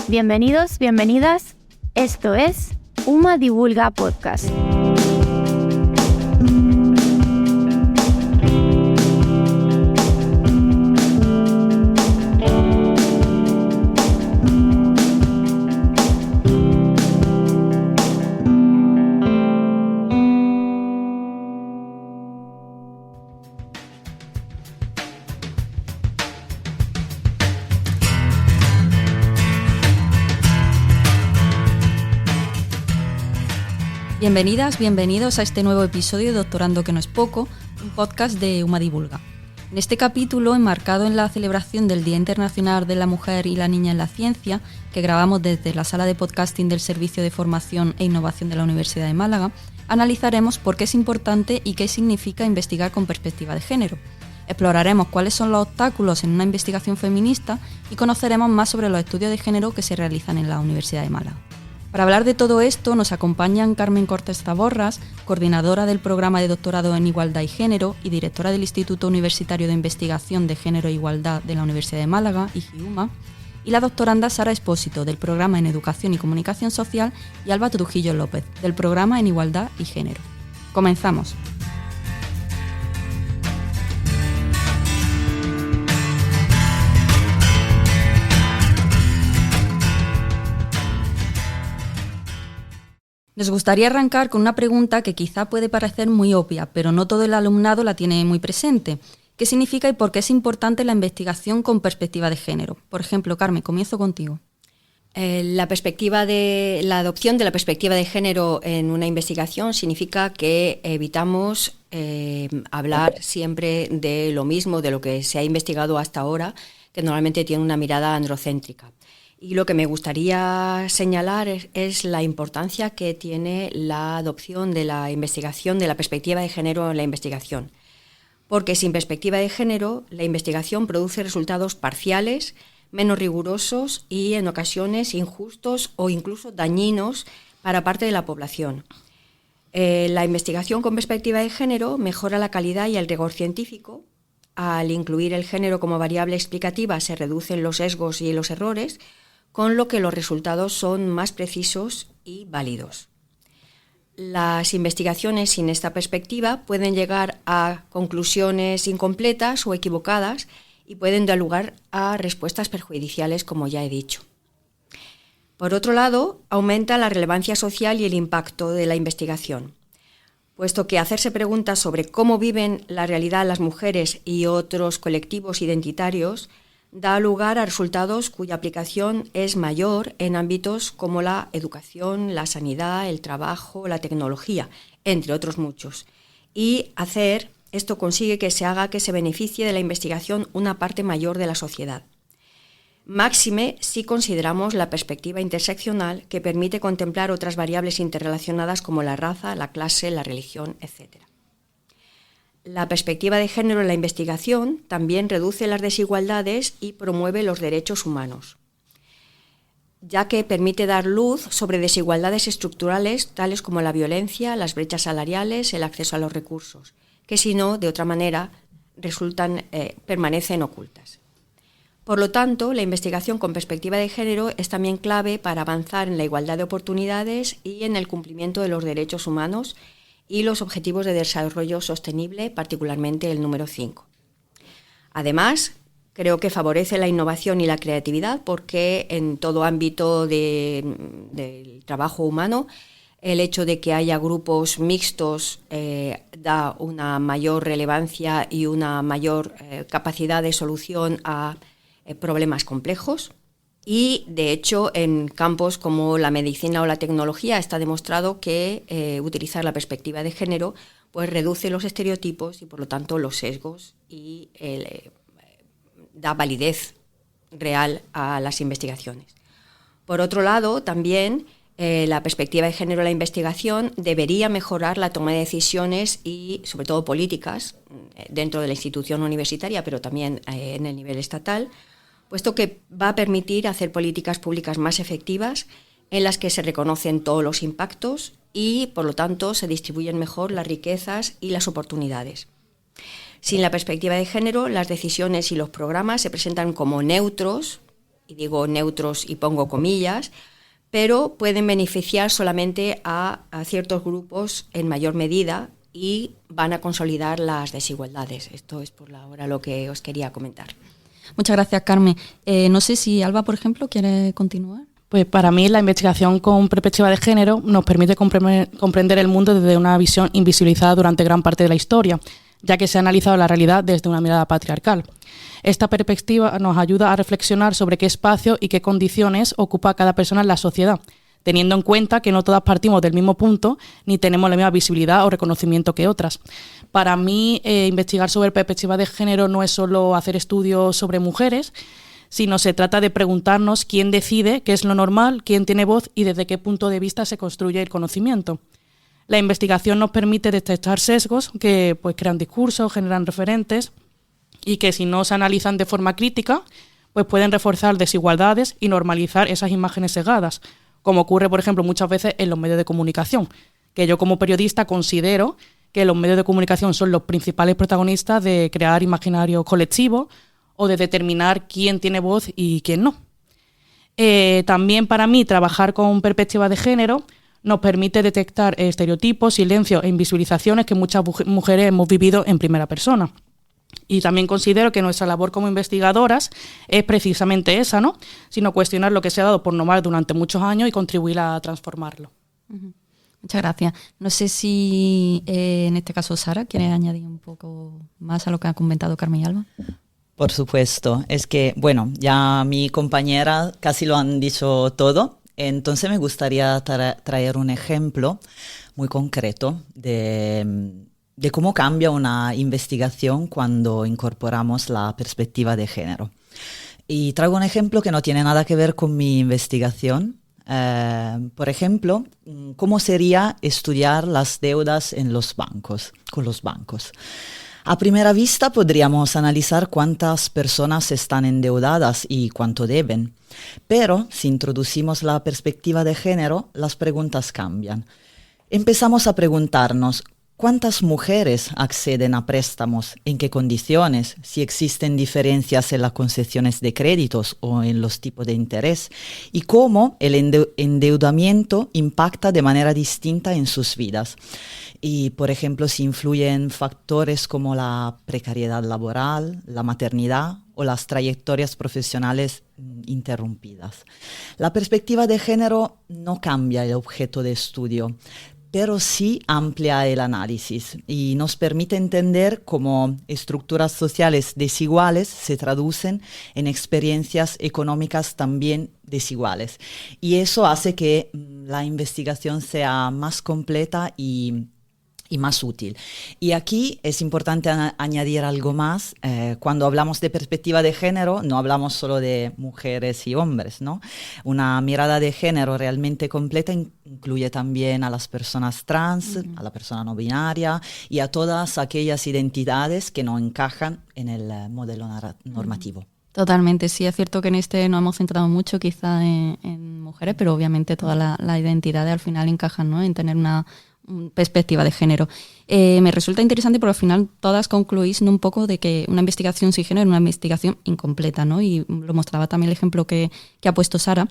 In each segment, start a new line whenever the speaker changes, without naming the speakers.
Bienvenidos, bienvenidas. Esto es UMA Divulga Podcast.
Bienvenidas, bienvenidos a este nuevo episodio de Doctorando que no es poco, un podcast de UMA Divulga. En este capítulo, enmarcado en la celebración del Día Internacional de la Mujer y la Niña en la Ciencia, que grabamos desde la sala de podcasting del Servicio de Formación e Innovación de la Universidad de Málaga, analizaremos por qué es importante y qué significa investigar con perspectiva de género. Exploraremos cuáles son los obstáculos en una investigación feminista y conoceremos más sobre los estudios de género que se realizan en la Universidad de Málaga. Para hablar de todo esto nos acompañan Carmen Cortés Zaborras, coordinadora del programa de doctorado en Igualdad y Género y directora del Instituto Universitario de Investigación de Género e Igualdad de la Universidad de Málaga, IGIUMA, y la doctoranda Sara Espósito, del programa en Educación y Comunicación Social, y Alba Trujillo López, del programa en Igualdad y Género. Comenzamos. Nos gustaría arrancar con una pregunta que quizá puede parecer muy obvia, pero no todo el alumnado la tiene muy presente. ¿Qué significa y por qué es importante la investigación con perspectiva de género? Por ejemplo, Carmen, comienzo contigo.
La adopción de la perspectiva de género en una investigación significa que evitamos hablar siempre de lo mismo, de lo que se ha investigado hasta ahora, que normalmente tiene una mirada androcéntrica. Y lo que me gustaría señalar es la importancia que tiene la adopción de la investigación, de la perspectiva de género en la investigación. Porque sin perspectiva de género, la investigación produce resultados parciales, menos rigurosos y en ocasiones injustos o incluso dañinos para parte de la población. La investigación con perspectiva de género mejora la calidad y el rigor científico. Al incluir el género como variable explicativa se reducen los sesgos y los errores, con lo que los resultados son más precisos y válidos. Las investigaciones sin esta perspectiva pueden llegar a conclusiones incompletas o equivocadas y pueden dar lugar a respuestas perjudiciales, como ya he dicho. Por otro lado, aumenta la relevancia social y el impacto de la investigación, puesto que hacerse preguntas sobre cómo viven la realidad las mujeres y otros colectivos identitarios da lugar a resultados cuya aplicación es mayor en ámbitos como la educación, la sanidad, el trabajo, la tecnología, entre otros muchos. Y hacer esto consigue que se beneficie de la investigación una parte mayor de la sociedad. Máxime si consideramos la perspectiva interseccional, que permite contemplar otras variables interrelacionadas como la raza, la clase, la religión, etc. La perspectiva de género en la investigación también reduce las desigualdades y promueve los derechos humanos, ya que permite dar luz sobre desigualdades estructurales tales como la violencia, las brechas salariales, el acceso a los recursos, que si no, de otra manera, permanecen ocultas. Por lo tanto, la investigación con perspectiva de género es también clave para avanzar en la igualdad de oportunidades y en el cumplimiento de los derechos humanos y los Objetivos de Desarrollo Sostenible, particularmente el número 5. Además, creo que favorece la innovación y la creatividad porque en todo ámbito del trabajo humano, el hecho de que haya grupos mixtos da una mayor relevancia y una mayor capacidad de solución a problemas complejos. Y, de hecho, en campos como la medicina o la tecnología está demostrado que utilizar la perspectiva de género pues reduce los estereotipos y, por lo tanto, los sesgos y da validez real a las investigaciones. Por otro lado, también la perspectiva de género en la investigación debería mejorar la toma de decisiones y, sobre todo, políticas dentro de la institución universitaria, pero también en el nivel estatal, puesto que va a permitir hacer políticas públicas más efectivas en las que se reconocen todos los impactos y, por lo tanto, se distribuyen mejor las riquezas y las oportunidades. Sin la perspectiva de género, las decisiones y los programas se presentan como neutros y digo neutros y pongo comillas, pero pueden beneficiar solamente a ciertos grupos en mayor medida y van a consolidar las desigualdades. Esto es por ahora lo que os quería comentar.
Muchas gracias, Carmen. No sé si Alba, por ejemplo, quiere continuar.
Pues para mí la investigación con perspectiva de género nos permite comprender el mundo desde una visión invisibilizada durante gran parte de la historia, ya que se ha analizado la realidad desde una mirada patriarcal. Esta perspectiva nos ayuda a reflexionar sobre qué espacio y qué condiciones ocupa cada persona en la sociedad, teniendo en cuenta que no todas partimos del mismo punto ni tenemos la misma visibilidad o reconocimiento que otras. Para mí, investigar sobre perspectiva de género no es solo hacer estudios sobre mujeres, sino se trata de preguntarnos quién decide, qué es lo normal, quién tiene voz y desde qué punto de vista se construye el conocimiento. La investigación nos permite detectar sesgos que pues, crean discursos, generan referentes y que si no se analizan de forma crítica, pues pueden reforzar desigualdades y normalizar esas imágenes sesgadas, como ocurre, por ejemplo, muchas veces en los medios de comunicación, que yo como periodista considero que los medios de comunicación son los principales protagonistas de crear imaginarios colectivos o de determinar quién tiene voz y quién no. También para mí trabajar con perspectiva de género nos permite detectar estereotipos, silencios e invisibilizaciones que muchas mujeres hemos vivido en primera persona. Y también considero que nuestra labor como investigadoras es precisamente esa, ¿no? Sino cuestionar lo que se ha dado por normal durante muchos años y contribuir a transformarlo.
Muchas gracias. No sé si en este caso Sara quiere añadir un poco más a lo que ha comentado Carmen y Alba.
Por supuesto, es que, bueno, ya mi compañera casi lo han dicho todo, entonces me gustaría traer un ejemplo muy concreto de cómo cambia una investigación cuando incorporamos la perspectiva de género. Y traigo un ejemplo que no tiene nada que ver con mi investigación. Por ejemplo, ¿cómo sería estudiar las deudas en los bancos, con los bancos? A primera vista podríamos analizar cuántas personas están endeudadas y cuánto deben, pero si introducimos la perspectiva de género, las preguntas cambian. Empezamos a preguntarnos ¿cuántas mujeres acceden a préstamos? ¿En qué condiciones? Si existen diferencias en las concesiones de créditos o en los tipos de interés. Y cómo el endeudamiento impacta de manera distinta en sus vidas. Y, por ejemplo, si influyen factores como la precariedad laboral, la maternidad o las trayectorias profesionales interrumpidas. La perspectiva de género no cambia el objeto de estudio, pero sí amplía el análisis y nos permite entender cómo estructuras sociales desiguales se traducen en experiencias económicas también desiguales. Y eso hace que la investigación sea más completa y más útil. Y aquí es importante añadir algo más. Cuando hablamos de perspectiva de género, no hablamos solo de mujeres y hombres, ¿no? Una mirada de género realmente completa incluye también a las personas trans, a la persona no binaria y a todas aquellas identidades que no encajan en el modelo normativo.
Totalmente, sí, es cierto que en este nos hemos centrado mucho quizá en mujeres, pero obviamente todas las identidades al final encajan, ¿no? En tener una perspectiva de género. Me resulta interesante porque al final todas concluís un poco de que una investigación sin género es una investigación incompleta, ¿no? Y lo mostraba también el ejemplo que ha puesto Sara.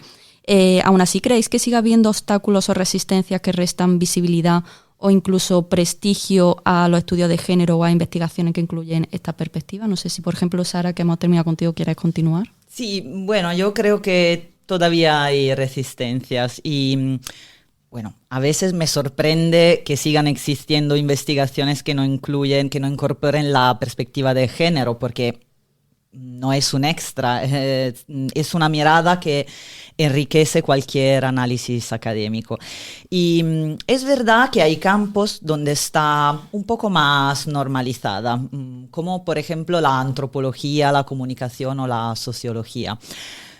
Aún así, ¿creéis que siga habiendo obstáculos o resistencias que restan visibilidad o incluso prestigio a los estudios de género o a investigaciones que incluyen esta perspectiva? No sé si, por ejemplo, Sara, que hemos terminado contigo, quieres continuar.
Sí, bueno, yo creo que todavía hay resistencias y bueno, a veces me sorprende que sigan existiendo investigaciones que no incorporen la perspectiva de género, porque no es un extra, es una mirada que enriquece cualquier análisis académico. Y es verdad que hay campos donde está un poco más normalizada, como por ejemplo la antropología, la comunicación o la sociología,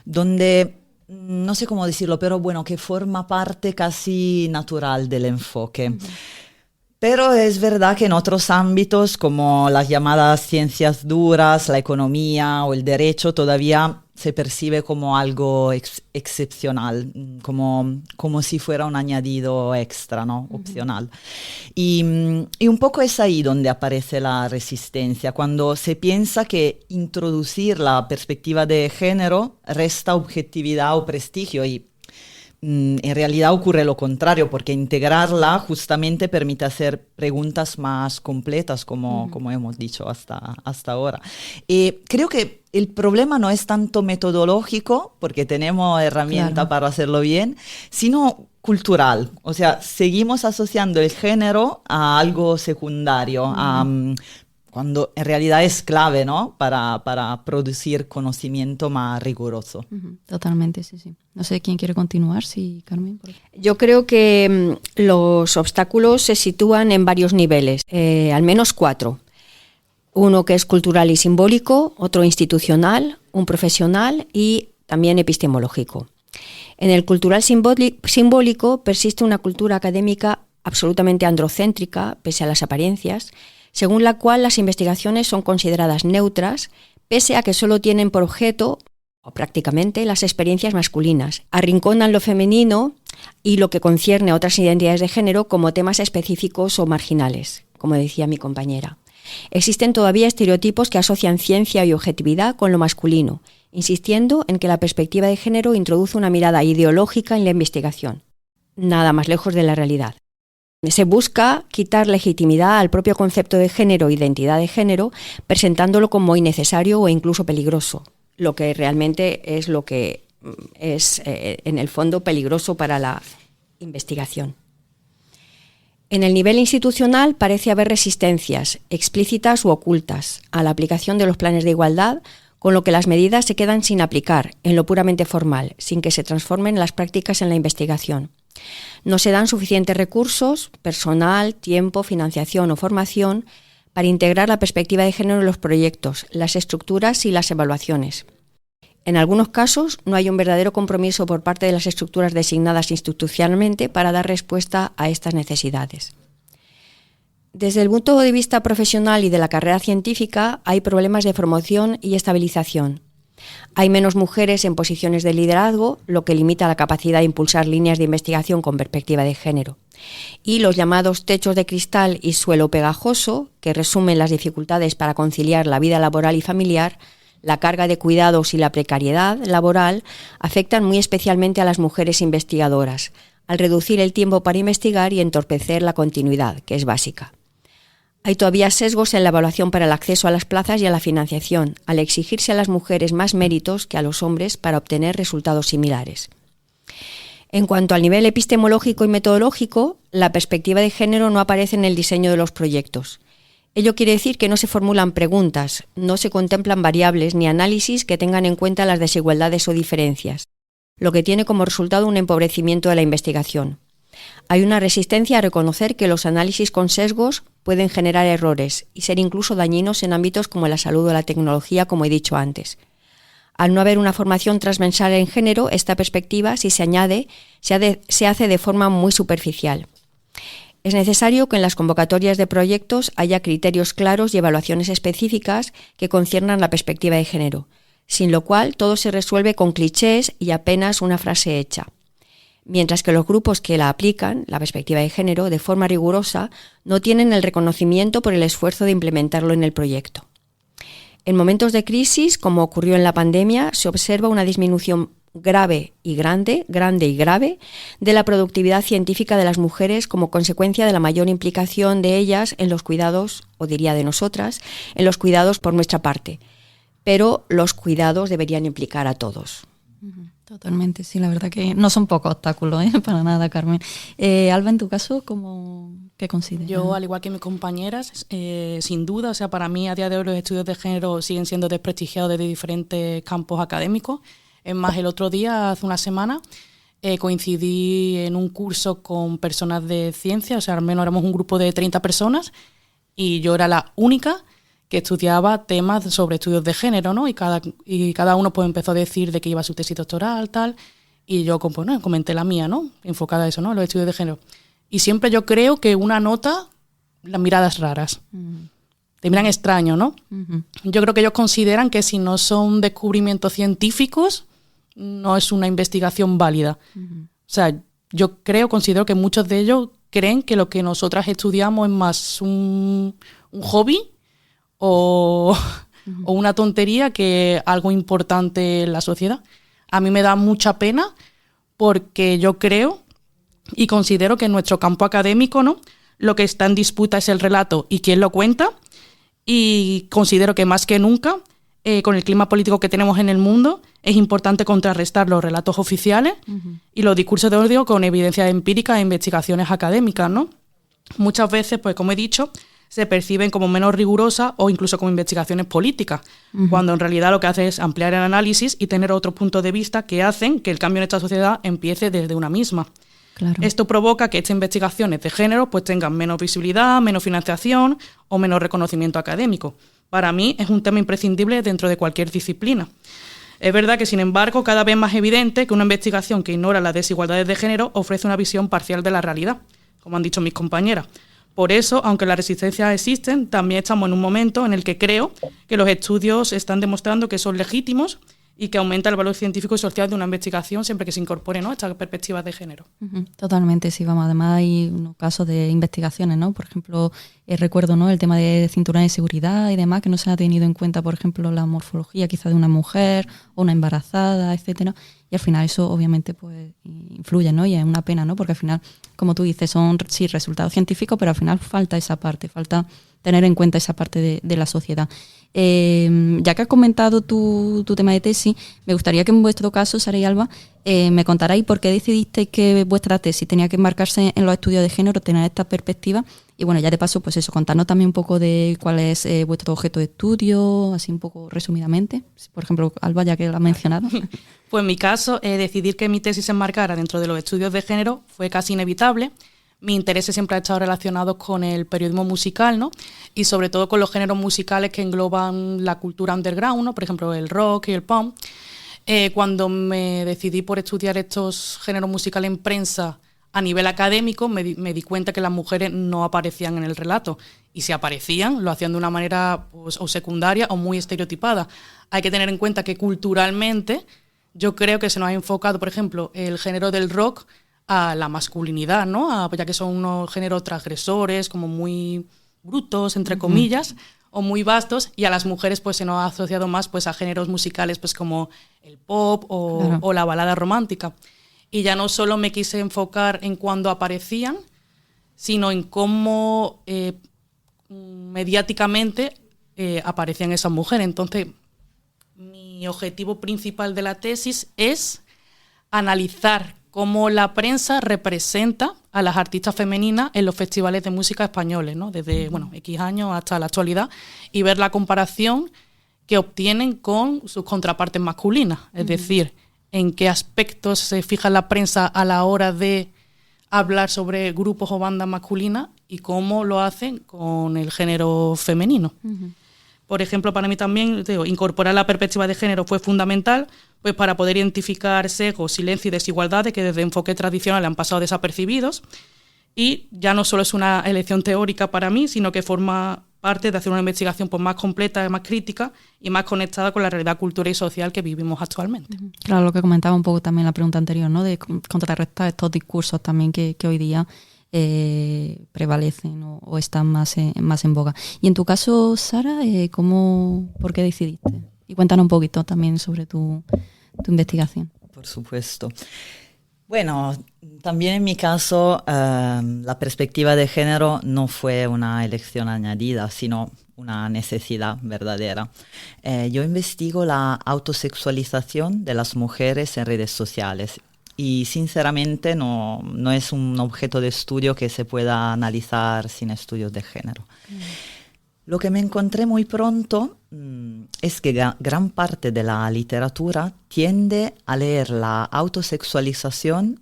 donde no sé cómo decirlo, pero bueno, que forma parte casi natural del enfoque. Uh-huh. Pero es verdad que en otros ámbitos, como las llamadas ciencias duras, la economía o el derecho, todavía se percibe como algo excepcional, como si fuera un añadido extra, ¿no? Opcional. Y un poco es ahí donde aparece la resistencia, cuando se piensa que introducir la perspectiva de género resta objetividad o prestigio, y en realidad ocurre lo contrario, porque integrarla justamente permite hacer preguntas más completas, como hemos dicho hasta ahora. Creo que el problema no es tanto metodológico, porque tenemos herramientas para hacerlo bien, sino cultural. O sea, seguimos asociando el género a algo secundario, cuando en realidad es clave, ¿no? Para producir conocimiento más riguroso.
Totalmente, sí. No sé quién quiere continuar, sí, Carmen.
Yo creo que los obstáculos se sitúan en varios niveles, al menos 4. Uno que es cultural y simbólico, otro institucional, un profesional y también epistemológico. En el cultural simbólico persiste una cultura académica absolutamente androcéntrica, pese a las apariencias, según la cual las investigaciones son consideradas neutras, pese a que solo tienen por objeto, o prácticamente, las experiencias masculinas. Arrinconan lo femenino y lo que concierne a otras identidades de género como temas específicos o marginales, como decía mi compañera. Existen todavía estereotipos que asocian ciencia y objetividad con lo masculino, insistiendo en que la perspectiva de género introduce una mirada ideológica en la investigación. Nada más lejos de la realidad. Se busca quitar legitimidad al propio concepto de género e identidad de género, presentándolo como innecesario o incluso peligroso, lo que realmente es lo que es, en el fondo, peligroso para la investigación. En el nivel institucional parece haber resistencias, explícitas u ocultas, a la aplicación de los planes de igualdad, con lo que las medidas se quedan sin aplicar, en lo puramente formal, sin que se transformen las prácticas en la investigación. No se dan suficientes recursos, personal, tiempo, financiación o formación para integrar la perspectiva de género en los proyectos, las estructuras y las evaluaciones. En algunos casos no hay un verdadero compromiso por parte de las estructuras designadas institucionalmente para dar respuesta a estas necesidades. Desde el punto de vista profesional y de la carrera científica hay problemas de formación y estabilización. Hay menos mujeres en posiciones de liderazgo, lo que limita la capacidad de impulsar líneas de investigación con perspectiva de género. Y los llamados techos de cristal y suelo pegajoso, que resumen las dificultades para conciliar la vida laboral y familiar, la carga de cuidados y la precariedad laboral, afectan muy especialmente a las mujeres investigadoras, al reducir el tiempo para investigar y entorpecer la continuidad, que es básica. Hay todavía sesgos en la evaluación para el acceso a las plazas y a la financiación, al exigirse a las mujeres más méritos que a los hombres para obtener resultados similares. En cuanto al nivel epistemológico y metodológico, la perspectiva de género no aparece en el diseño de los proyectos. Ello quiere decir que no se formulan preguntas, no se contemplan variables ni análisis que tengan en cuenta las desigualdades o diferencias, lo que tiene como resultado un empobrecimiento de la investigación. Hay una resistencia a reconocer que los análisis con sesgos pueden generar errores y ser incluso dañinos en ámbitos como la salud o la tecnología, como he dicho antes. Al no haber una formación transversal en género, esta perspectiva, si se añade, se hace de forma muy superficial. Es necesario que en las convocatorias de proyectos haya criterios claros y evaluaciones específicas que conciernan la perspectiva de género, sin lo cual todo se resuelve con clichés y apenas una frase hecha. Mientras que los grupos que la aplican, la perspectiva de género, de forma rigurosa, no tienen el reconocimiento por el esfuerzo de implementarlo en el proyecto. En momentos de crisis, como ocurrió en la pandemia, se observa una disminución grande y grave de la productividad científica de las mujeres como consecuencia de la mayor implicación de ellas en los cuidados, o diría de nosotras, en los cuidados por nuestra parte. Pero los cuidados deberían implicar a todos.
Totalmente, sí, la verdad que no son pocos obstáculos, para nada, Carmen. Alba, en tu caso, ¿qué consideras?
Yo, al igual que mis compañeras, sin duda, o sea, para mí a día de hoy los estudios de género siguen siendo desprestigiados desde diferentes campos académicos. Es más, el otro día, hace una semana, coincidí en un curso con personas de ciencia, o sea, al menos éramos un grupo de 30 personas y yo era la única que estudiaba temas sobre estudios de género, ¿no? Y cada uno pues empezó a decir de qué iba su tesis doctoral, tal, y yo pues, no, comenté la mía, ¿no? Enfocada a eso, ¿no? Los estudios de género. Y siempre yo creo que una nota las miradas raras. te miran extraño, ¿no?
Ujú.
Yo creo que ellos consideran que si no son descubrimientos científicos, no es una investigación válida.
Ujú.
O sea, considero que muchos de ellos creen que lo que nosotras estudiamos es más un hobby o una tontería que algo importante en la sociedad. A mí me da mucha pena porque yo creo y considero que en nuestro campo académico, ¿no?, lo que está en disputa es el relato y quién lo cuenta, y considero que más que nunca, con el clima político que tenemos en el mundo, es importante contrarrestar los relatos oficiales y los discursos de odio con evidencia empírica e investigaciones académicas, ¿no? Muchas veces, pues como he dicho, se perciben como menos rigurosas o incluso como investigaciones políticas, cuando en realidad lo que hace es ampliar el análisis y tener otros puntos de vista que hacen que el cambio en esta sociedad empiece desde una misma.
Claro.
Esto provoca que estas investigaciones de género pues tengan menos visibilidad, menos financiación o menos reconocimiento académico. Para mí es un tema imprescindible dentro de cualquier disciplina. Es verdad que, sin embargo, cada vez más evidente que una investigación que ignora las desigualdades de género ofrece una visión parcial de la realidad, como han dicho mis compañeras. Por eso, aunque las resistencias existen, también estamos en un momento en el que creo que los estudios están demostrando que son legítimos y que aumenta el valor científico y social de una investigación siempre que se incorpore, ¿no?, estas perspectivas de género.
Ujú. Totalmente, sí, vamos. Además hay unos casos de investigaciones, ¿no? Por ejemplo, recuerdo, ¿no?, el tema de cinturones de seguridad y demás, que no se ha tenido en cuenta, por ejemplo, la morfología quizá de una mujer o una embarazada, etcétera. Y al final eso obviamente pues influye, ¿no? Y es una pena, ¿no? Porque al final, como tú dices, son sí resultados científicos, pero al final falta esa parte, falta tener en cuenta esa parte de la sociedad. Ya que has comentado tu tema de tesis, me gustaría que en vuestro caso, Sara y Alba, me contarais por qué decidisteis que vuestra tesis tenía que enmarcarse en los estudios de género, tener esta perspectiva. Y bueno, ya de paso, pues eso, contarnos también un poco de cuál es vuestro objeto de estudio, así un poco resumidamente. Por ejemplo, Alba, ya que lo has mencionado.
Pues en mi caso, decidir que mi tesis se enmarcara dentro de los estudios de género fue casi inevitable. Mi interés siempre ha estado relacionado con el periodismo musical, ¿no? Y sobre todo con los géneros musicales que engloban la cultura underground, ¿no? Por ejemplo, el rock y el punk. Cuando me decidí por estudiar estos géneros musicales en prensa a nivel académico, me di cuenta que las mujeres no aparecían en el relato. Y si aparecían, lo hacían de una manera pues, o secundaria o muy estereotipada. Hay que tener en cuenta que culturalmente yo creo que se nos ha enfocado, por ejemplo, el género del rock a la masculinidad, ¿no? Ya que son unos géneros transgresores, como muy brutos, entre comillas, o muy vastos, y a las mujeres pues se nos ha asociado más pues a géneros musicales pues como el pop o la balada romántica. Y ya no solo me quise enfocar en cuándo aparecían, sino en cómo mediáticamente aparecían esas mujeres. Entonces, mi objetivo principal de la tesis es analizar cómo la prensa representa a las artistas femeninas en los festivales de música españoles, ¿no? Desde X años hasta la actualidad, y ver la comparación que obtienen con sus contrapartes masculinas. Es decir, en qué aspectos se fija la prensa a la hora de hablar sobre grupos o bandas masculinas y cómo lo hacen con el género femenino. Por ejemplo, para mí también, incorporar la perspectiva de género fue fundamental pues para poder identificar sesgos, silencio y desigualdades que desde enfoques tradicionales han pasado desapercibidos. Y ya no solo es una elección teórica para mí, sino que forma parte de hacer una investigación pues, más completa, más crítica y más conectada con la realidad cultural y social que vivimos actualmente.
Claro, lo que comentaba un poco también en la pregunta anterior, ¿no? De contrarrestar estos discursos también que hoy día prevalecen o están más en boga. Y en tu caso, Sara, ¿por qué decidiste? Y cuéntanos un poquito también sobre tu investigación.
Por supuesto. Bueno, también en mi caso la perspectiva de género no fue una elección añadida, sino una necesidad verdadera. Yo investigo la autosexualización de las mujeres en redes sociales. Y sinceramente no es un objeto de estudio que se pueda analizar sin estudios de género. Lo que me encontré muy pronto es que gran parte de la literatura tiende a leer la autosexualización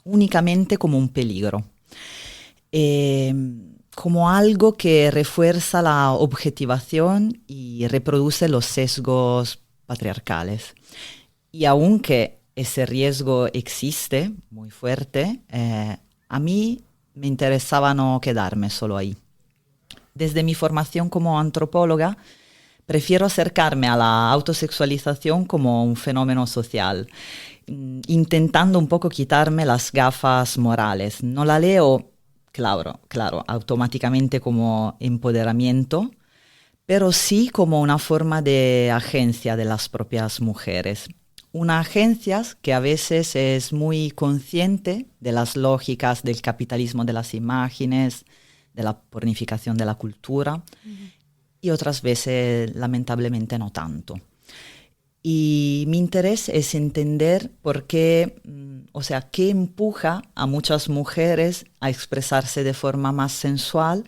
únicamente como un peligro, como algo que refuerza la objetivación y reproduce los sesgos patriarcales. Y aunque ese riesgo existe muy fuerte, a mí me interesaba no quedarme solo ahí. desde mi formación como antropóloga, prefiero acercarme a la autosexualización como un fenómeno social, intentando un poco quitarme las gafas morales. No la leo, claro, automáticamente como empoderamiento, pero sí como una forma de agencia de las propias mujeres. Una agencia que a veces es muy consciente de las lógicas del capitalismo de las imágenes, de la pornificación de la cultura, y otras veces lamentablemente no tanto. Y mi interés es entender por qué, qué empuja a muchas mujeres a expresarse de forma más sensual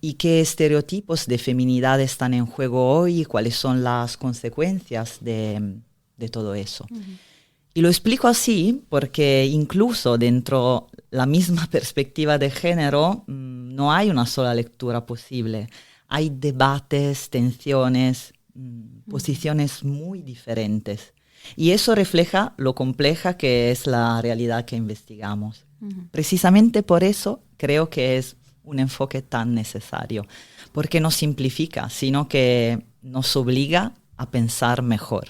y qué estereotipos de feminidad están en juego hoy y cuáles son las consecuencias de todo eso. Y lo explico así porque incluso dentro de la misma perspectiva de género no hay una sola lectura posible. Hay debates, tensiones, posiciones muy diferentes. Y eso refleja lo compleja que es la realidad que investigamos. Precisamente por eso creo que es un enfoque tan necesario, porque no simplifica, sino que nos obliga a pensar mejor.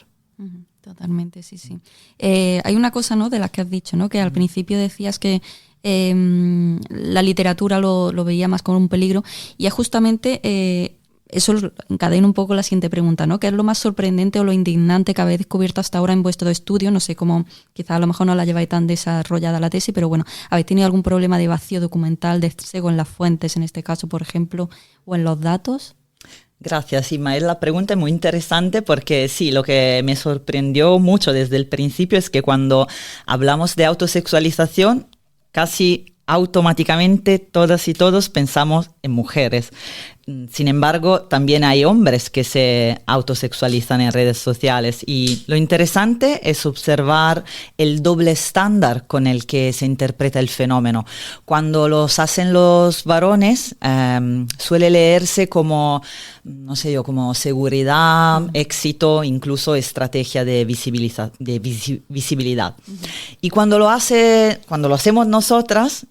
Totalmente, sí. Hay una cosa, ¿no?, de las que has dicho, ¿no?, que al principio decías que la literatura lo veía más como un peligro, y es justamente eso encadena un poco la siguiente pregunta, ¿no? ¿Qué es lo más sorprendente o lo indignante que habéis descubierto hasta ahora en vuestro estudio? No sé cómo, quizás a lo mejor no la lleváis tan desarrollada la tesis, pero bueno, ¿habéis tenido algún problema de vacío documental, de sesgo en las fuentes, en este caso, por ejemplo, o en los datos?
Gracias, Ismael. La pregunta es muy interesante porque sí, lo que me sorprendió mucho desde el principio es que cuando hablamos de autosexualización, casi automáticamente todas y todos pensamos en mujeres. Sin embargo, también hay hombres que se autosexualizan en redes sociales y lo interesante es observar el doble estándar con el que se interpreta el fenómeno. Cuando los hacen los varones, suele leerse como, no sé yo, como seguridad, éxito, incluso estrategia de visibilidad. Y cuando lo hacemos nosotras,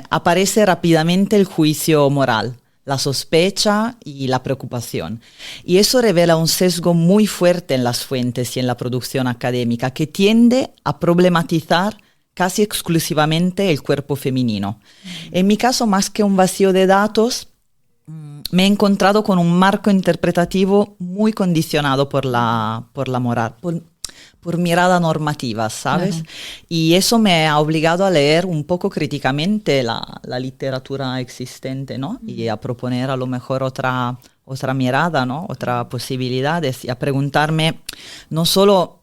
aparece rápidamente el juicio moral, la sospecha y la preocupación. Y eso revela un sesgo muy fuerte en las fuentes y en la producción académica que tiende a problematizar casi exclusivamente el cuerpo femenino. En mi caso, más que un vacío de datos, me he encontrado con un marco interpretativo muy condicionado por la moral, por mirada normativa, ¿sabes? Claro. Y eso me ha obligado a leer un poco críticamente la literatura existente, ¿no? Y a proponer a lo mejor otra mirada, ¿no? Otras posibilidades, y a preguntarme no solo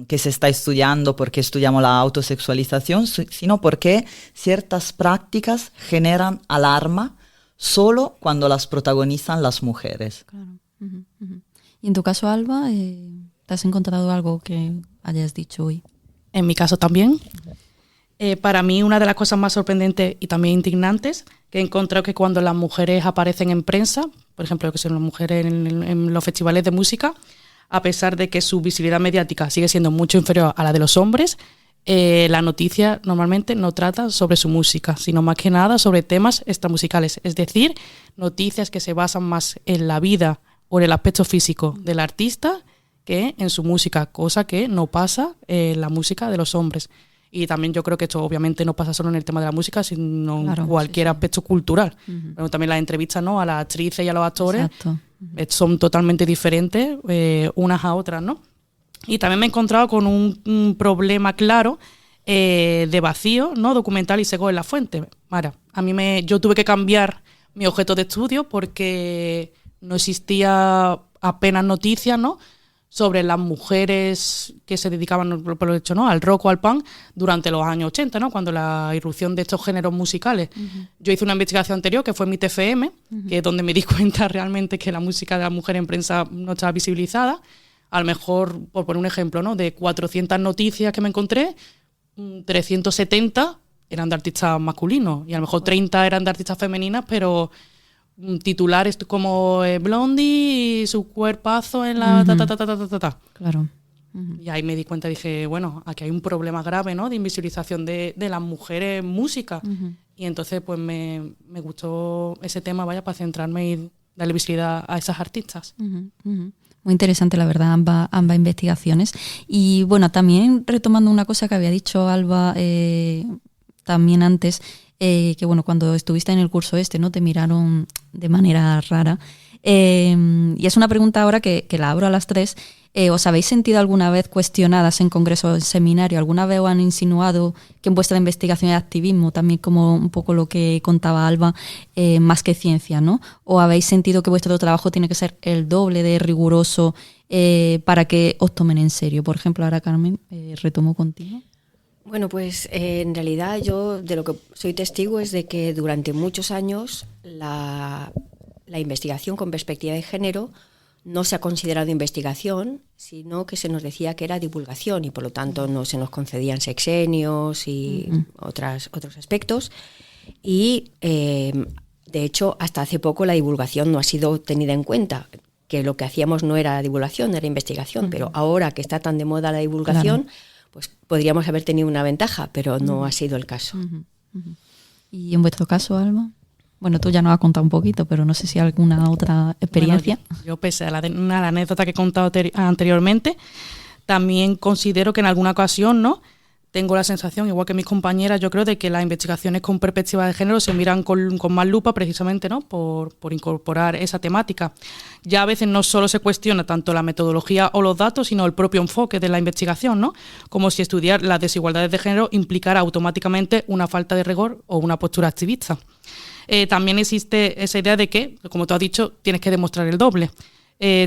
qué se está estudiando, por qué estudiamos la autosexualización, sino por qué ciertas prácticas generan alarma solo cuando las protagonizan las mujeres.
Claro. Y en tu caso, Alba, ¿te has encontrado algo que hayas dicho hoy?
En mi caso también. Para mí, una de las cosas más sorprendentes y también indignantes que he encontrado que cuando las mujeres aparecen en prensa, por ejemplo, que son las mujeres en los festivales de música, a pesar de que su visibilidad mediática sigue siendo mucho inferior a la de los hombres, la noticia normalmente no trata sobre su música, sino más que nada sobre temas extramusicales, es decir, noticias que se basan más en la vida o en el aspecto físico del artista que en su música, cosa que no pasa en la música de los hombres. Y también yo creo que esto obviamente no pasa solo en el tema de la música, sino en cualquier aspecto cultural. Pero también las entrevistas, ¿no?, a las actrices y a los actores son totalmente diferentes unas a otras, ¿no? Y también me he encontrado con un problema claro de vacío, ¿no?, documental y sesgo en la fuente. Mira, yo tuve que cambiar mi objeto de estudio porque no existía apenas noticias, ¿no?, sobre las mujeres que se dedicaban, por lo hecho, ¿no?, al rock o al punk durante los años 80, ¿no?, cuando la irrupción de estos géneros musicales. Yo hice una investigación anterior que fue mi TFM, que es donde me di cuenta realmente que la música de la mujer en prensa no estaba visibilizada. A lo mejor, por poner un ejemplo, ¿no?, de 400 noticias que me encontré, 370 eran de artistas masculinos y a lo mejor 30 eran de artistas femeninas, pero titulares como Blondie y su cuerpazo en la
Claro.
Y ahí me di cuenta, dije, bueno, aquí hay un problema grave, ¿no?, de invisibilización de las mujeres en música. Y entonces pues me gustó ese tema, para centrarme y darle visibilidad a esas artistas.
Muy interesante, la verdad, ambas investigaciones. Y bueno, también retomando una cosa que había dicho Alba también antes, que bueno, cuando estuviste en el curso ¿no? Te miraron de manera rara. Y es una pregunta ahora que la abro a las tres. ¿Os habéis sentido alguna vez cuestionadas en congresos o en seminarios? ¿Alguna vez os han insinuado que en vuestra investigación es activismo, también como un poco lo que contaba Alba, más que ciencia, ¿no? ¿O habéis sentido que vuestro trabajo tiene que ser el doble de riguroso para que os tomen en serio? Por ejemplo, ahora Carmen, retomo contigo.
Bueno, pues en realidad yo de lo que soy testigo es de que durante muchos años la investigación con perspectiva de género no se ha considerado investigación, sino que se nos decía que era divulgación y por lo tanto no se nos concedían sexenios y otros aspectos. Y de hecho hasta hace poco la divulgación no ha sido tenida en cuenta, que lo que hacíamos no era divulgación, era investigación, pero ahora que está tan de moda la divulgación, pues podríamos haber tenido una ventaja, pero no ha sido el caso.
¿Y en vuestro caso, Alba? Bueno, tú ya nos has contado un poquito, pero no sé si hay alguna otra experiencia.
Bueno, yo pese a la anécdota que he contado anteriormente, también considero que en alguna ocasión, ¿no? Tengo la sensación, igual que mis compañeras, yo creo, de que las investigaciones con perspectiva de género se miran con más lupa precisamente, ¿no? Por incorporar esa temática. Ya a veces no solo se cuestiona tanto la metodología o los datos, sino el propio enfoque de la investigación, ¿no? Como si estudiar las desigualdades de género implicara automáticamente una falta de rigor o una postura activista. También existe esa idea de que, como tú has dicho, tienes que demostrar el doble.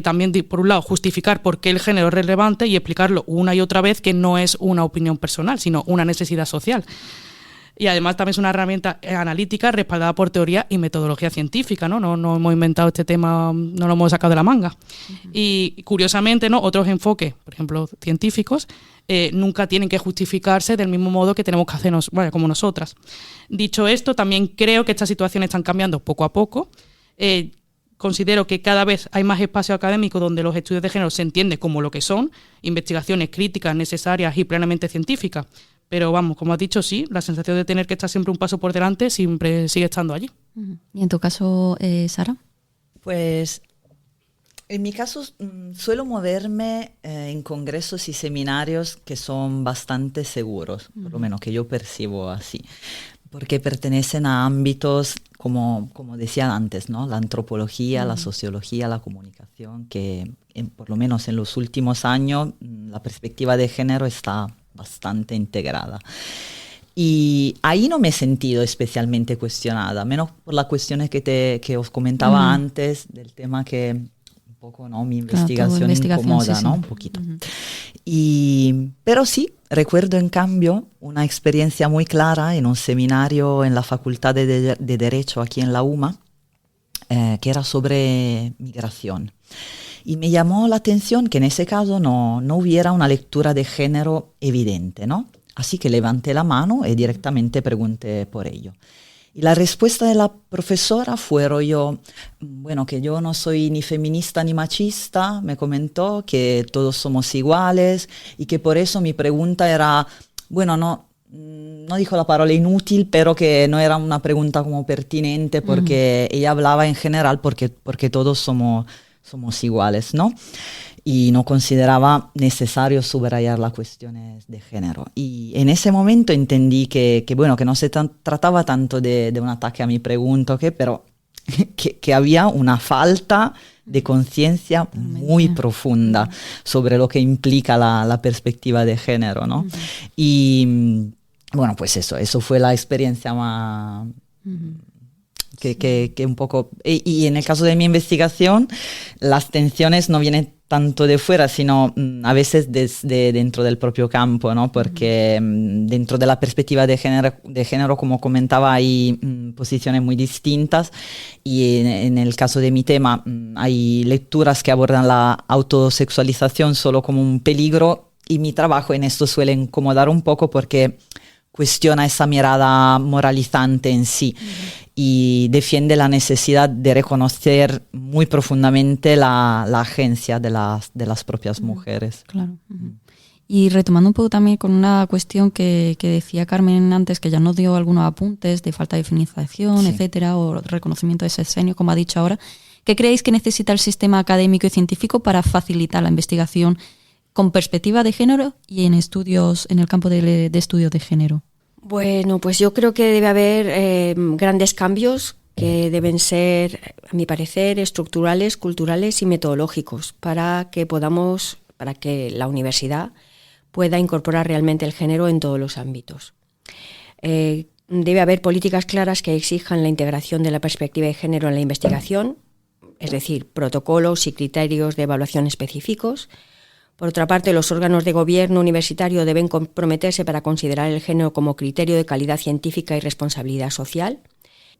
También, por un lado, justificar por qué el género es relevante y explicarlo una y otra vez que no es una opinión personal, sino una necesidad social. Y además también es una herramienta analítica respaldada por teoría y metodología científica, ¿no? No hemos inventado este tema, no lo hemos sacado de la manga. Y curiosamente, ¿no? Otros enfoques, por ejemplo, científicos, nunca tienen que justificarse del mismo modo que tenemos que hacernos, como nosotras. Dicho esto, también creo que estas situaciones están cambiando poco a poco. Considero que cada vez hay más espacio académico donde los estudios de género se entienden como lo que son, investigaciones críticas, necesarias y plenamente científicas. Pero vamos, como has dicho, sí, la sensación de tener que estar siempre un paso por delante siempre sigue estando allí.
¿Y en tu caso, Sara?
Pues en mi caso suelo moverme en congresos y seminarios que son bastante seguros, por lo menos que yo percibo así, porque pertenecen a ámbitos, como decía antes, ¿no? La antropología, la sociología, la comunicación, que por lo menos en los últimos años la perspectiva de género está bastante integrada. Y ahí no me he sentido especialmente cuestionada, menos por las cuestiones que os comentaba antes, del tema que un poco, ¿no? Mi investigación incomoda, sí, ¿no? Un poquito. Pero sí, recuerdo en cambio una experiencia muy clara en un seminario en la Facultad de Derecho aquí en la UMA, que era sobre migración. Y me llamó la atención que en ese caso no hubiera una lectura de género evidente, ¿no? Así que levanté la mano y directamente pregunté por ello. Y la respuesta de la profesora fue que yo no soy ni feminista ni machista, me comentó que todos somos iguales y que por eso mi pregunta era, no dijo la palabra inútil, pero que no era una pregunta como pertinente porque ella hablaba en general porque todos somos iguales, ¿no? Y no consideraba necesario subrayar las cuestiones de género. Y en ese momento entendí que no se trataba tanto de un ataque a mi pregunta, pero que había una falta de conciencia muy profunda sobre lo que implica la perspectiva de género, ¿no? Y pues eso fue la experiencia más... Que un poco... Y en el caso de mi investigación, las tensiones no vienen tanto de fuera, sino a veces desde dentro del propio campo, ¿no? Porque dentro de la perspectiva de género, como comentaba, hay posiciones muy distintas y en el caso de mi tema hay lecturas que abordan la autosexualización solo como un peligro y mi trabajo en esto suele incomodar un poco porque cuestiona esa mirada moralizante en sí y defiende la necesidad de reconocer muy profundamente la agencia de las propias mujeres.
Claro. Y retomando un poco también con una cuestión que decía Carmen antes, que ya nos dio algunos apuntes de falta de feminización,
Sí.
etcétera, o reconocimiento de sexenio, como ha dicho ahora, ¿qué creéis que necesita el sistema académico y científico para facilitar la investigación con perspectiva de género y en estudios, en el campo de estudios de género?
Bueno, pues yo creo que debe haber grandes cambios que deben ser, a mi parecer, estructurales, culturales y metodológicos para que la universidad pueda incorporar realmente el género en todos los ámbitos. Debe haber políticas claras que exijan la integración de la perspectiva de género en la investigación, es decir, protocolos y criterios de evaluación específicos. Por otra parte, los órganos de gobierno universitario deben comprometerse para considerar el género como criterio de calidad científica y responsabilidad social.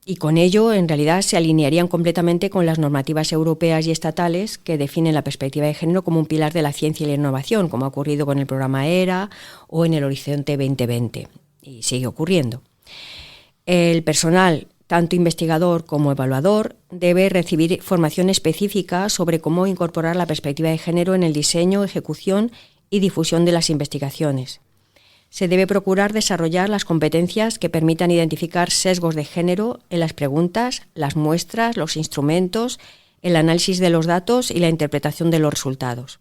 Y con ello, en realidad, se alinearían completamente con las normativas europeas y estatales que definen la perspectiva de género como un pilar de la ciencia y la innovación, como ha ocurrido con el programa ERA o en el Horizonte 2020, y sigue ocurriendo. El personal, tanto investigador como evaluador, debe recibir formación específica sobre cómo incorporar la perspectiva de género en el diseño, ejecución y difusión de las investigaciones. Se debe procurar desarrollar las competencias que permitan identificar sesgos de género en las preguntas, las muestras, los instrumentos, el análisis de los datos y la interpretación de los resultados.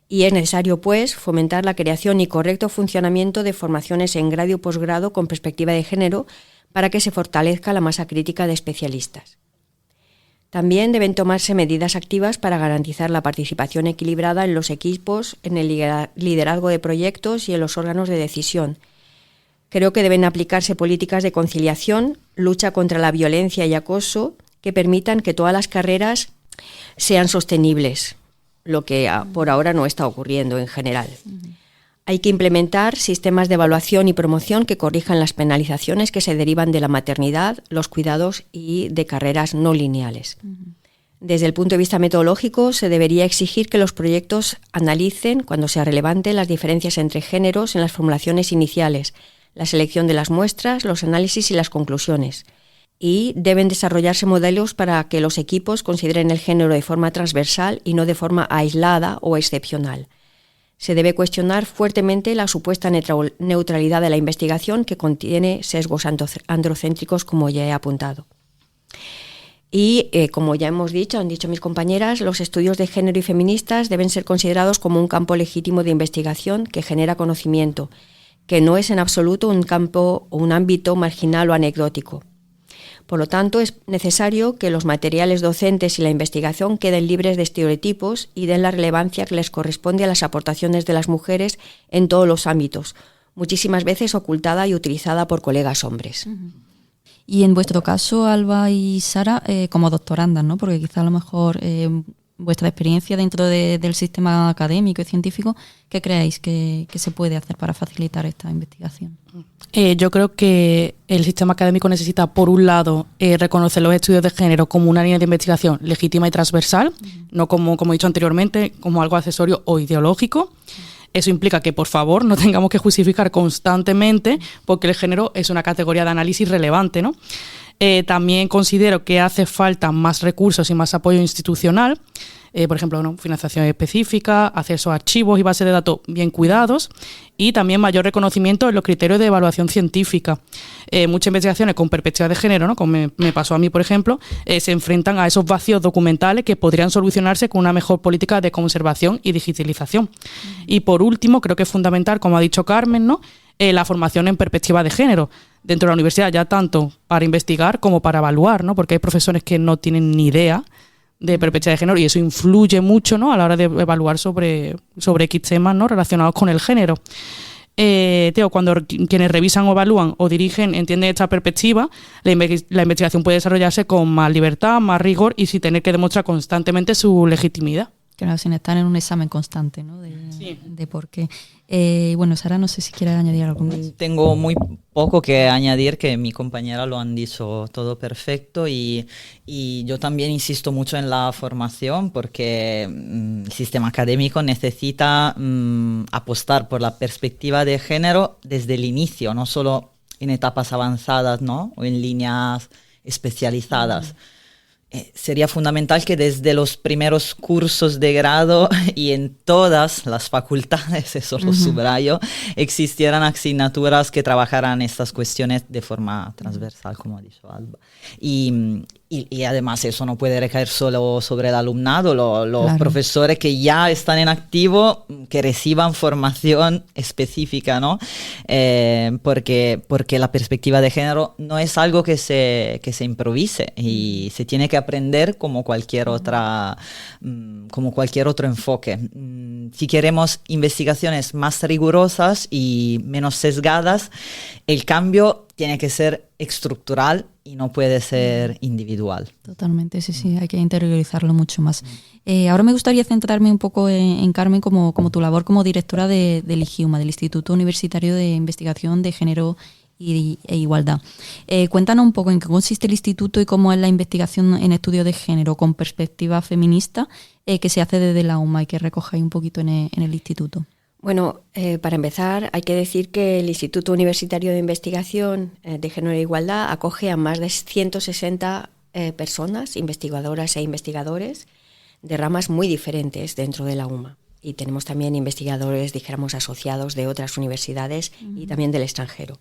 Y es necesario, pues, fomentar la creación y correcto funcionamiento de formaciones en grado y posgrado con perspectiva de género para que se fortalezca la masa crítica de especialistas. También deben tomarse medidas activas para garantizar la participación equilibrada en los equipos, en el liderazgo de proyectos y en los órganos de decisión. Creo que deben aplicarse políticas de conciliación, lucha contra la violencia y acoso que permitan que todas las carreras sean sostenibles, lo que por ahora no está ocurriendo en general. Hay que implementar sistemas de evaluación y promoción que corrijan las penalizaciones que se derivan de la maternidad, los cuidados y de carreras no lineales. Desde el punto de vista metodológico, se debería exigir que los proyectos analicen, cuando sea relevante, las diferencias entre géneros en las formulaciones iniciales, la selección de las muestras, los análisis y las conclusiones. Y deben desarrollarse modelos para que los equipos consideren el género de forma transversal y no de forma aislada o excepcional. Se debe cuestionar fuertemente la supuesta neutralidad de la investigación que contiene sesgos androcéntricos, como ya he apuntado. Y, como ya hemos dicho, han dicho mis compañeras, los estudios de género y feministas deben ser considerados como un campo legítimo de investigación que genera conocimiento, que no es en absoluto un campo o un ámbito marginal o anecdótico. Por lo tanto, es necesario que los materiales docentes y la investigación queden libres de estereotipos y den la relevancia que les corresponde a las aportaciones de las mujeres en todos los ámbitos, muchísimas veces ocultada y utilizada por colegas hombres.
Y en vuestro caso, Alba y Sara, como doctorandas, ¿no? Porque quizá a lo mejor vuestra experiencia dentro del sistema académico y científico, ¿qué creéis que se puede hacer para facilitar esta investigación?
Yo creo que el sistema académico necesita, por un lado, reconocer los estudios de género como una línea de investigación legítima y transversal, no como he dicho anteriormente, como algo accesorio o ideológico. Eso implica que, por favor, no tengamos que justificar constantemente porque el género es una categoría de análisis relevante, ¿no? También considero que hace falta más recursos y más apoyo institucional, por ejemplo, financiación específica, acceso a archivos y bases de datos bien cuidados y también mayor reconocimiento en los criterios de evaluación científica. Muchas investigaciones con perspectiva de género, ¿no? Como me pasó a mí, por ejemplo, se enfrentan a esos vacíos documentales que podrían solucionarse con una mejor política de conservación y digitalización. Y por último, creo que es fundamental, como ha dicho Carmen, ¿no? La formación en perspectiva de género dentro de la universidad, ya tanto para investigar como para evaluar, ¿no? Porque hay profesores que no tienen ni idea de perspectiva de género y eso influye mucho, ¿no? A la hora de evaluar sobre X temas, ¿no? Relacionados con el género. Cuando quienes revisan o evalúan o dirigen entienden esta perspectiva, la investigación puede desarrollarse con más libertad, más rigor y sin tener que demostrar constantemente su legitimidad.
Claro, sin estar en un examen constante, ¿no? De por qué. Bueno, Sara, no sé si quieres añadir algo más.
Tengo muy poco que añadir, que mi compañera lo han dicho todo perfecto y yo también insisto mucho en la formación porque el sistema académico necesita apostar por la perspectiva de género desde el inicio, no solo en etapas avanzadas, ¿no? O en líneas especializadas. sería fundamental que desde los primeros cursos de grado y en todas las facultades, eso lo subrayo, existieran asignaturas que trabajaran estas cuestiones de forma transversal, como ha dicho Alba. Y además eso no puede recaer solo sobre el alumnado, los profesores que ya están en activo, que reciban formación específica, ¿no? Porque la perspectiva de género no es algo que se improvise y se tiene que aprender como cualquier otro enfoque. Si queremos investigaciones más rigurosas y menos sesgadas, el cambio tiene que ser estructural y no puede ser individual.
Totalmente, sí, hay que interiorizarlo mucho más. Ahora me gustaría centrarme un poco en Carmen como tu labor como directora del IGIUMA, del Instituto Universitario de Investigación de Género e Igualdad. Cuéntanos un poco en qué consiste el instituto y cómo es la investigación en estudios de género con perspectiva feminista que se hace desde la UMA y que recogéis un poquito en el instituto.
Bueno, para empezar hay que decir que el Instituto Universitario de Investigación de Género e Igualdad acoge a más de 160 personas, investigadoras e investigadores de ramas muy diferentes dentro de la UMA. Y tenemos también investigadores, dijéramos, asociados de otras universidades y también del extranjero.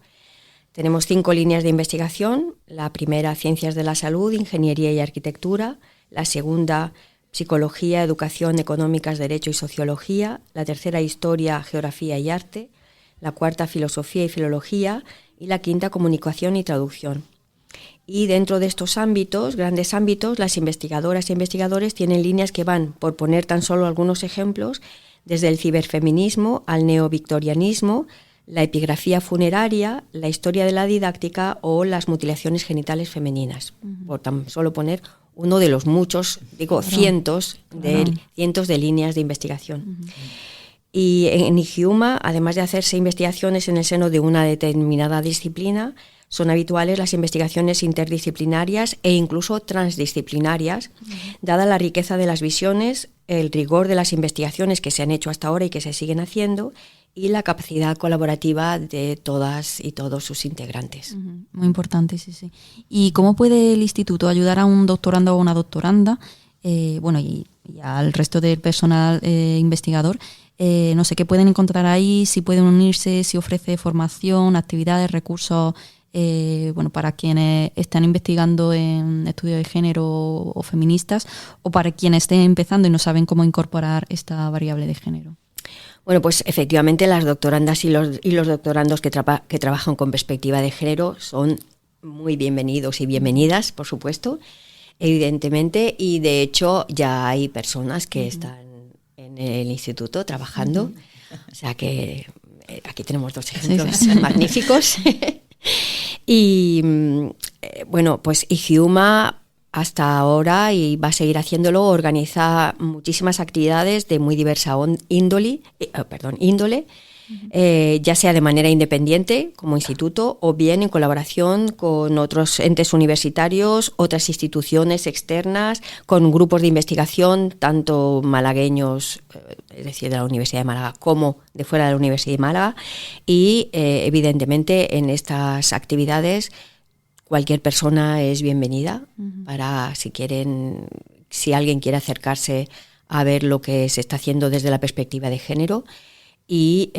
Tenemos 5 líneas de investigación. La primera, Ciencias de la Salud, Ingeniería y Arquitectura. La segunda, Psicología, Educación, Económicas, Derecho y Sociología. La tercera, Historia, Geografía y Arte. La cuarta, Filosofía y Filología. Y la quinta, Comunicación y Traducción. Y dentro de estos ámbitos, grandes ámbitos, las investigadoras e investigadores tienen líneas que van, por poner tan solo algunos ejemplos, desde el ciberfeminismo al neovictorianismo, la epigrafía funeraria, la historia de la didáctica o las mutilaciones genitales femeninas, por tan solo poner uno de los muchos, cientos de líneas de investigación. Y en IGIUMA, además de hacerse investigaciones en el seno de una determinada disciplina, son habituales las investigaciones interdisciplinarias e incluso transdisciplinarias, dada la riqueza de las visiones, el rigor de las investigaciones que se han hecho hasta ahora y que se siguen haciendo, y la capacidad colaborativa de todas y todos sus integrantes.
Muy importante, sí. ¿Y cómo puede el instituto ayudar a un doctorando o una doctoranda, y al resto del personal investigador? No sé qué pueden encontrar ahí, si pueden unirse, si ofrece formación, actividades, recursos, para quienes están investigando en estudios de género o feministas, o para quienes estén empezando y no saben cómo incorporar esta variable de género.
Bueno, pues efectivamente las doctorandas y los doctorandos que trabajan con perspectiva de género son muy bienvenidos y bienvenidas, por supuesto, evidentemente, y de hecho ya hay personas que están en el instituto trabajando, o sea que aquí tenemos 2 ejemplos magníficos. Y pues IGIUMA hasta ahora, y va a seguir haciéndolo, organiza muchísimas actividades de muy diversa índole, ya sea de manera independiente como instituto o bien en colaboración con otros entes universitarios, otras instituciones externas, con grupos de investigación, tanto malagueños, es decir, de la Universidad de Málaga, como de fuera de la Universidad de Málaga. Y evidentemente en estas actividades cualquier persona es bienvenida para, si alguien quiere acercarse a ver lo que se está haciendo desde la perspectiva de género. Y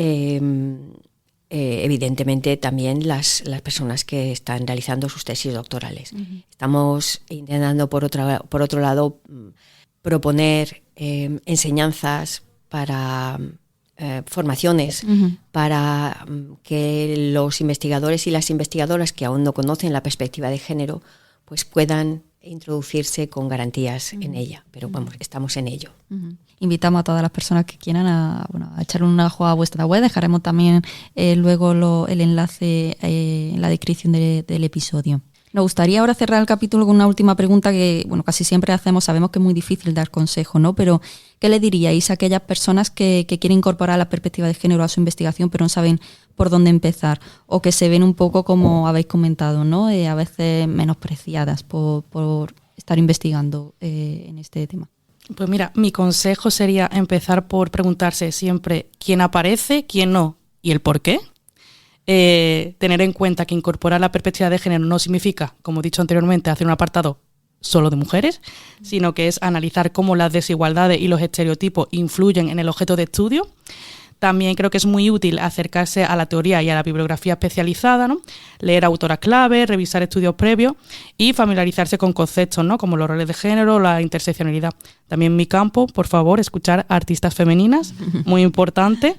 evidentemente también las personas que están realizando sus tesis doctorales. Estamos intentando, por otro lado, proponer enseñanzas para formaciones para que los investigadores y las investigadoras que aún no conocen la perspectiva de género pues puedan introducirse con garantías en ella, pero estamos en ello. Invitamos a todas las personas que quieran a echarle un ojo a vuestra web. Dejaremos también luego el enlace en la descripción del episodio. Nos gustaría ahora cerrar el capítulo con una última pregunta que, casi siempre hacemos. Sabemos que es muy difícil dar consejo, ¿no? Pero, ¿qué le diríais a aquellas personas que quieren incorporar la perspectiva de género a su investigación, pero no saben por dónde empezar? O que se ven un poco, como habéis comentado, ¿no? A veces menospreciadas por estar investigando en este tema.
Pues mira, mi consejo sería empezar por preguntarse siempre quién aparece, quién no y el por qué. Tener en cuenta que incorporar la perspectiva de género no significa, como he dicho anteriormente, hacer un apartado solo de mujeres, sino que es analizar cómo las desigualdades y los estereotipos influyen en el objeto de estudio. También creo que es muy útil acercarse a la teoría y a la bibliografía especializada, ¿no? Leer autoras clave, revisar estudios previos y familiarizarse con conceptos, ¿no? Como los roles de género, la interseccionalidad. También en mi campo, por favor, escuchar a artistas femeninas, muy importante.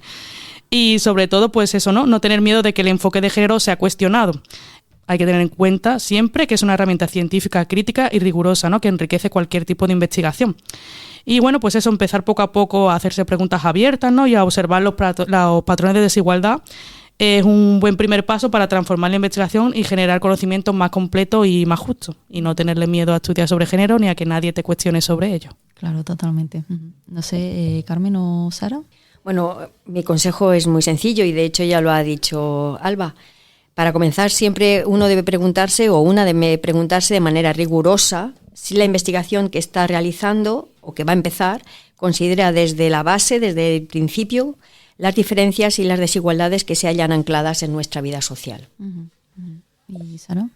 Y sobre todo, pues eso, no tener miedo de que el enfoque de género sea cuestionado. Hay que tener en cuenta siempre que es una herramienta científica crítica y rigurosa, ¿no? Que enriquece cualquier tipo de investigación. Y bueno, pues eso, empezar poco a poco a hacerse preguntas abiertas, ¿no? Y a observar los patrones de desigualdad es un buen primer paso para transformar la investigación y generar conocimientos más completos y más justos. Y no tenerle miedo a estudiar sobre género ni a que nadie te cuestione sobre ello.
Claro, totalmente. No sé, Carmen o Sara.
Bueno, mi consejo es muy sencillo y de hecho ya lo ha dicho Alba. Para comenzar, siempre uno debe preguntarse o una debe preguntarse de manera rigurosa si la investigación que está realizando o que va a empezar considera desde la base, desde el principio, las diferencias y las desigualdades que se hallan ancladas en nuestra vida social.
¿Y Sara?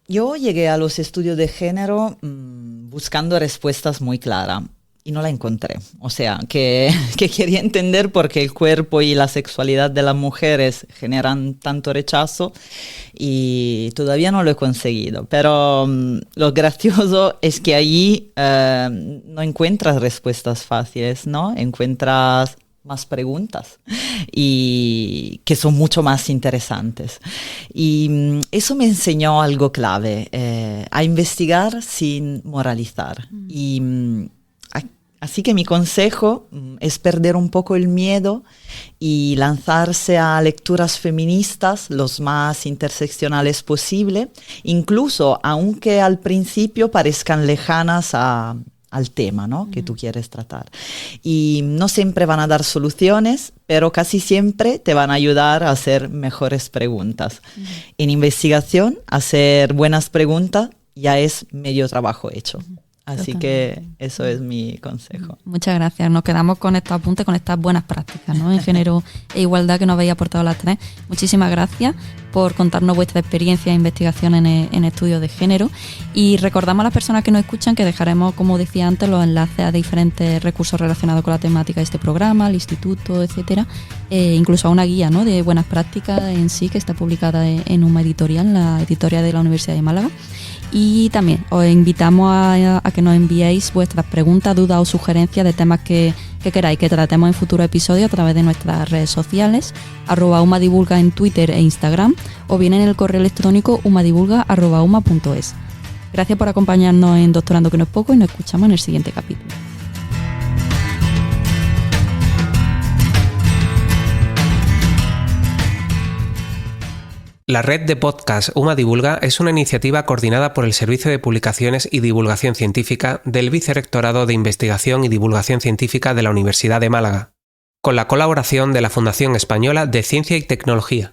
Yo llegué a los estudios de género buscando respuestas muy claras. Y no la encontré. O sea, que quería entender por qué el cuerpo y la sexualidad de las mujeres generan tanto rechazo y todavía no lo he conseguido. Pero lo gracioso es que allí no encuentras respuestas fáciles, ¿no? Encuentras más preguntas y que son mucho más interesantes. Y eso me enseñó algo clave, a investigar sin moralizar. Así que mi consejo es perder un poco el miedo y lanzarse a lecturas feministas los más interseccionales posible, incluso aunque al principio parezcan lejanas al tema, ¿no? Que tú quieres tratar. Y no siempre van a dar soluciones, pero casi siempre te van a ayudar a hacer mejores preguntas. En investigación, hacer buenas preguntas ya es medio trabajo hecho. Así que eso es mi consejo.
Muchas gracias. Nos quedamos con estos apuntes, con estas buenas prácticas, ¿no? En género e igualdad que nos habéis aportado las tres. Muchísimas gracias por contarnos vuestra experiencia e investigación en estudios de género. Y recordamos a las personas que nos escuchan que dejaremos, como decía antes, los enlaces a diferentes recursos relacionados con la temática de este programa, el instituto, etcétera. Incluso a una guía, ¿no? De buenas prácticas en sí, que está publicada en UMA Editorial, la editorial de la Universidad de Málaga. Y también os invitamos a que nos enviéis vuestras preguntas, dudas o sugerencias de temas que queráis que tratemos en futuros episodios a través de nuestras redes sociales, @umadivulga en Twitter e Instagram, o bien en el correo electrónico umadivulga@uma.es. Gracias por acompañarnos en Doctorando que no es poco y nos escuchamos en el siguiente capítulo.
La red de podcast UMA Divulga es una iniciativa coordinada por el Servicio de Publicaciones y Divulgación Científica del Vicerrectorado de Investigación y Divulgación Científica de la Universidad de Málaga, con la colaboración de la Fundación Española de Ciencia y Tecnología.